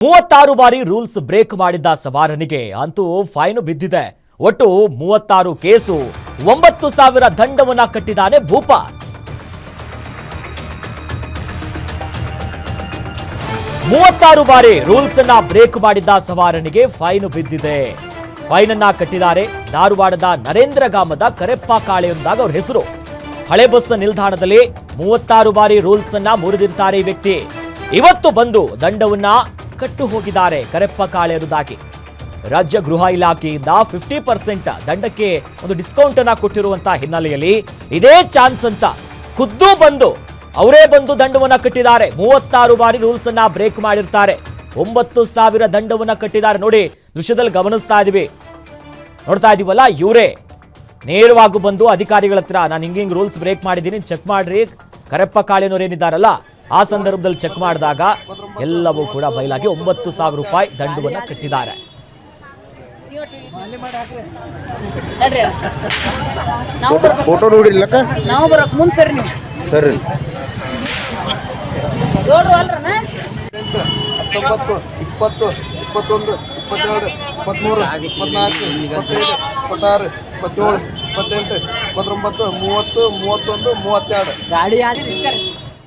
36 ಬಾರಿ rules break ಮಾಡಿದ್ದ ಸವಾರನಿಗೆ ಅಂತೂ ಫೈನ್ ಬಿದ್ದಿದೆ. ಒಟ್ಟು 36 ಕೇಸು, 9,000 ದಂಡವನ್ನ ಕಟ್ಟಿದ್ದಾನೆ ಭೂಪ. ಮೂವತ್ತಾರು ಬಾರಿ ರೂಲ್ಸ್ ಅನ್ನ ಬ್ರೇಕ್ ಮಾಡಿದ್ದ ಸವಾರನಿಗೆ ಫೈನ್ ಬಿದ್ದಿದೆ. ಫೈನ್ ಅನ್ನ ಕಟ್ಟಿದ್ದಾರೆ ಧಾರವಾಡದ ನರೇಂದ್ರ ಗ್ರಾಮದ ಕರೆಪ್ಪ ಕಾಳೆ ಎಂದಾಗ ಅವ್ರ ಹೆಸರು. ಹಳೆ ಬಸ್ ನಿಲ್ದಾಣದಲ್ಲಿ 36 ಬಾರಿ ರೂಲ್ಸ್ ಅನ್ನ ಮುರಿದಿರ್ತಾರೆ ಈ ವ್ಯಕ್ತಿ. ಇವತ್ತು ಬಂದು ದಂಡವನ್ನ ಕಟ್ಟು ಹೋಗಿದ್ದಾರೆ ಕರೆಪ್ಪ ಕಾಳೆ ಅನ್ನೋದಾಗಿ. ರಾಜ್ಯ ಗೃಹ ಇಲಾಖೆಯಿಂದ 50% ದಂಡಕ್ಕೆ ಒಂದು ಡಿಸ್ಕೌಂಟ್ ಅನ್ನ ಕೊಟ್ಟಿರುವಂತಹ ಹಿನ್ನೆಲೆಯಲ್ಲಿ ಇದೇ ಚಾನ್ಸ್ ಅಂತ ಖುದ್ದು ಬಂದು ಅವರೇ ಬಂದು ದಂಡವನ್ನ ಕಟ್ಟಿದ್ದಾರೆ. 36 ಬಾರಿ ರೂಲ್ಸ್ ಅನ್ನ ಬ್ರೇಕ್ ಮಾಡಿರ್ತಾರೆ. 9,000 ದಂಡವನ್ನ ಕಟ್ಟಿದ್ದಾರೆ. ನೋಡಿ, ದೃಶ್ಯದಲ್ಲಿ ಗಮನಿಸ್ತಾ ಇದೀವಿ, ನೋಡ್ತಾ ಇದೀವಲ್ಲ, ಇವರೇ ನೇರವಾಗಿ ಬಂದು ಅಧಿಕಾರಿಗಳ ಹತ್ರ ನಾನು ಹಿಂಗಿಂಗ್ ರೂಲ್ಸ್ ಬ್ರೇಕ್ ಮಾಡಿದ್ದೀನಿ, ಚೆಕ್ ಮಾಡ್ರಿ. ಕರೆಪ್ಪ ಕಾಳೆನವ್ರು ಏನಿದ್ದಾರಲ್ಲ, ಆ ಸಂದರ್ಭದಲ್ಲಿ ಚೆಕ್ ಮಾಡಿದಾಗ ಎಲ್ಲವೂ ಕೂಡ ಬಯಲಾಗಿ 9,000 ರೂಪಾಯಿ ದಂಡವನ್ನ ಕಟ್ಟಿದ್ದಾರೆ. ಫೋಟೋ ನೋಡಿರ್ಲಕ್ಕ ನಾವು ಬರಕ್ ಮುಂದೆ ಸರಿ ನೀವು ಸರಿ 19, 20, 21, 22, 23, 24, 25, 26, 27, 28, 29, 30, 31, 32 ಗಾಡಿ